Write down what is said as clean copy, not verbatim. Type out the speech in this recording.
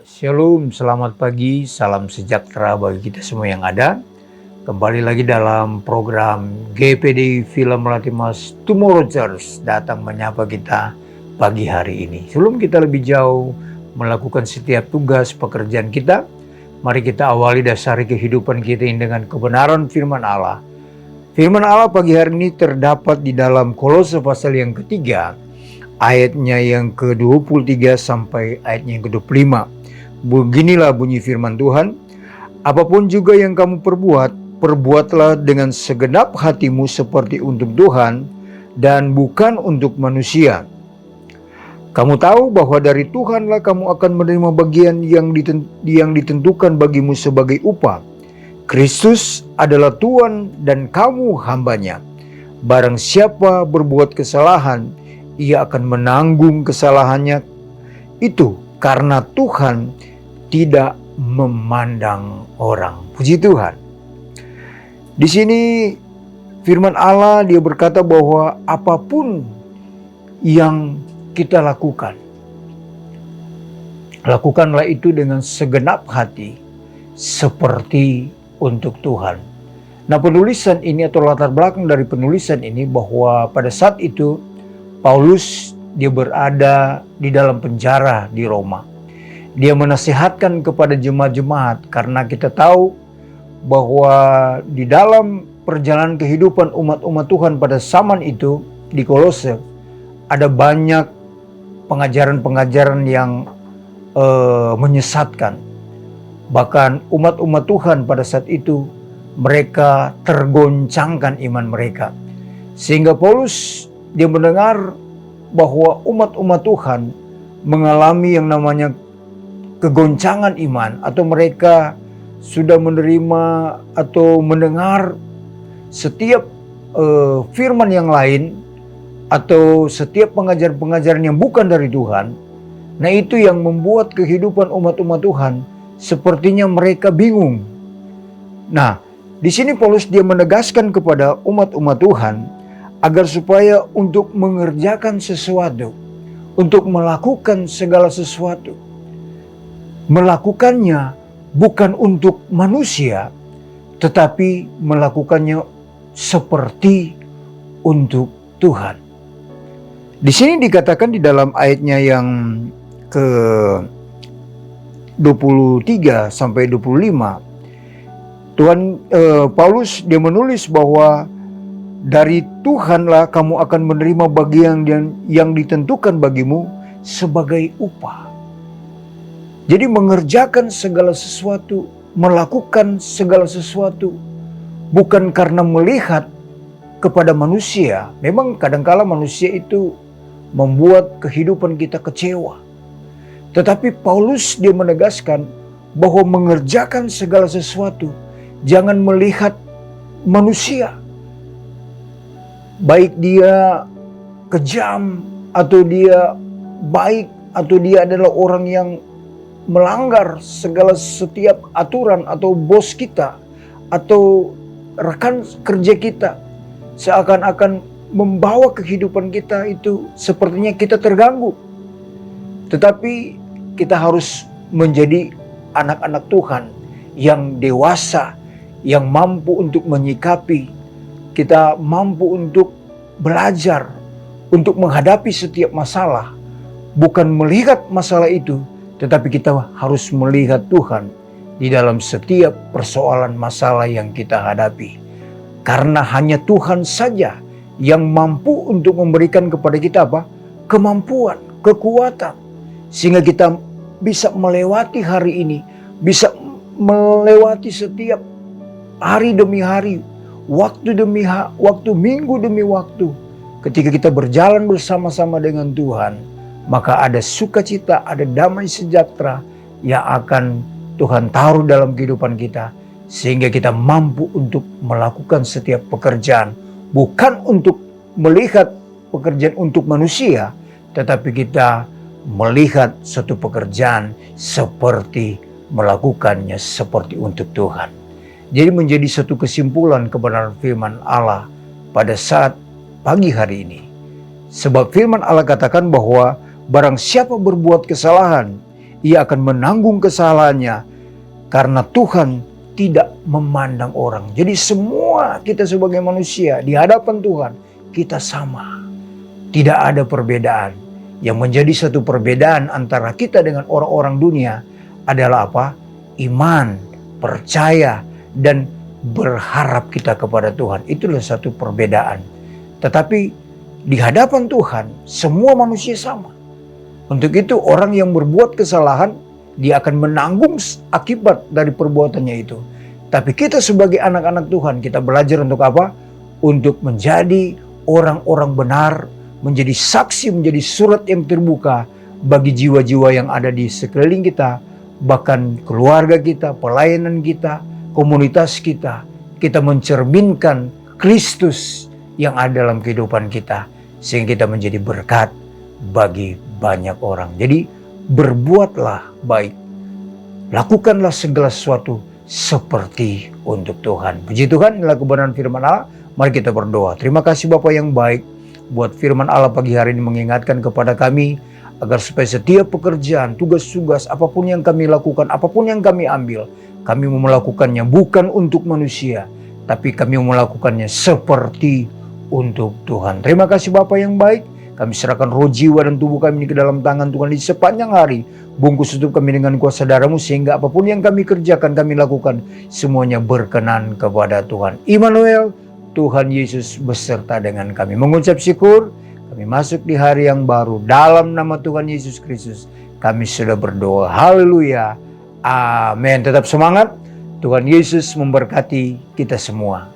Shalom, selamat pagi, salam sejahtera bagi kita semua yang ada. Kembali lagi dalam program GPD Film Melatih Mas Tomorrow Church datang menyapa kita pagi hari ini. Sebelum kita lebih jauh melakukan setiap tugas pekerjaan kita, mari kita awali dasari kehidupan kita ini dengan kebenaran firman Allah. Firman Allah pagi hari ini terdapat di dalam Kolose pasal yang ketiga, ayatnya yang ke-23 sampai ayatnya yang ke-25. Beginilah bunyi firman Tuhan, apapun juga yang kamu perbuat, perbuatlah dengan segenap hatimu seperti untuk Tuhan dan bukan untuk manusia. Kamu tahu bahwa dari Tuhanlah kamu akan menerima bagian yang ditentukan bagimu sebagai upah. Kristus adalah Tuhan dan kamu hambanya. Barang siapa berbuat kesalahan, ia akan menanggung kesalahannya itu karena Tuhan tidak memandang orang. Puji Tuhan. Di sini firman Allah dia berkata bahwa apapun yang kita lakukan, lakukanlah itu dengan segenap hati seperti untuk Tuhan. Nah, penulisan ini atau latar belakang dari penulisan ini bahwa pada saat itu Paulus dia berada di dalam penjara di Roma. Dia menasihatkan kepada jemaat-jemaat karena kita tahu bahwa di dalam perjalanan kehidupan umat-umat Tuhan pada zaman itu di Kolose ada banyak pengajaran-pengajaran yang menyesatkan. Bahkan umat-umat Tuhan pada saat itu mereka tergoncangkan iman mereka. Sehingga Paulus dia mendengar bahwa umat-umat Tuhan mengalami yang namanya kegoncangan iman, atau mereka sudah menerima atau mendengar setiap firman yang lain atau setiap pengajaran-pengajaran yang bukan dari Tuhan. Nah, itu yang membuat kehidupan umat-umat Tuhan sepertinya mereka bingung. Nah, di sini Paulus dia menegaskan kepada umat-umat Tuhan agar supaya untuk mengerjakan sesuatu, untuk melakukan segala sesuatu, melakukannya bukan untuk manusia, tetapi melakukannya seperti untuk Tuhan. Di sini dikatakan di dalam ayatnya yang ke 23 sampai 25, Paulus dia menulis bahwa dari Tuhanlah kamu akan menerima bagian yang ditentukan bagimu sebagai upah. Jadi mengerjakan segala sesuatu, melakukan segala sesuatu bukan karena melihat kepada manusia. Memang kadangkala manusia itu membuat kehidupan kita kecewa. Tetapi Paulus dia menegaskan bahwa mengerjakan segala sesuatu jangan melihat manusia. Baik dia kejam atau dia baik atau dia adalah orang yang melanggar setiap aturan atau bos kita atau rekan kerja kita, seakan-akan membawa kehidupan kita itu sepertinya kita terganggu. Tetapi kita harus menjadi anak-anak Tuhan yang dewasa, yang mampu untuk menyikapi, kita mampu untuk belajar, untuk menghadapi setiap masalah. Bukan melihat masalah itu, tetapi kita harus melihat Tuhan di dalam setiap persoalan masalah yang kita hadapi. Karena hanya Tuhan saja yang mampu untuk memberikan kepada kita apa? Kemampuan, kekuatan. Sehingga kita bisa melewati hari ini, bisa melewati setiap hari demi hari, waktu demi waktu, minggu demi waktu. Ketika kita berjalan bersama-sama dengan Tuhan, maka ada sukacita, ada damai sejahtera yang akan Tuhan taruh dalam kehidupan kita. Sehingga kita mampu untuk melakukan setiap pekerjaan. Bukan untuk melihat pekerjaan untuk manusia, tetapi kita melihat satu pekerjaan seperti melakukannya seperti untuk Tuhan. Jadi menjadi satu kesimpulan kebenaran firman Allah pada saat pagi hari ini. Sebab firman Allah katakan bahwa barang siapa berbuat kesalahan, ia akan menanggung kesalahannya, karena Tuhan tidak memandang orang. Jadi semua kita sebagai manusia di hadapan Tuhan, kita sama. Tidak ada perbedaan. Yang menjadi satu perbedaan antara kita dengan orang-orang dunia adalah apa? Iman, percaya, dan berharap kita kepada Tuhan. Itulah satu perbedaan. Tetapi di hadapan Tuhan, semua manusia sama. Untuk itu orang yang berbuat kesalahan, dia akan menanggung akibat dari perbuatannya itu. Tapi kita sebagai anak-anak Tuhan, kita belajar untuk apa? Untuk menjadi orang-orang benar, menjadi saksi, menjadi surat yang terbuka bagi jiwa-jiwa yang ada di sekeliling kita, bahkan keluarga kita, pelayanan kita, komunitas kita. Kita mencerminkan Kristus yang ada dalam kehidupan kita, sehingga kita menjadi berkat bagi banyak orang. Jadi berbuatlah baik, lakukanlah segala sesuatu seperti untuk Tuhan. Puji Tuhan, inilah kebenaran firman Allah. Mari kita berdoa. Terima kasih Bapa yang baik, buat firman Allah pagi hari ini mengingatkan kepada kami, agar supaya setiap pekerjaan, tugas-tugas, apapun yang kami lakukan, apapun yang kami ambil, kami mau melakukannya bukan untuk manusia, tapi kami mau melakukannya seperti untuk Tuhan. Terima kasih Bapa yang baik. Kami serahkan roh, jiwa, dan tubuh kami ini ke dalam tangan Tuhan di sepanjang hari. Bungkus tutup kami dengan kuasa darah-Mu, sehingga apapun yang kami kerjakan, kami lakukan, semuanya berkenan kepada Tuhan. Immanuel, Tuhan Yesus beserta dengan kami. Mengucap syukur, kami masuk di hari yang baru. Dalam nama Tuhan Yesus Kristus, kami sudah berdoa. Haleluya. Amin. Tetap semangat. Tuhan Yesus memberkati kita semua.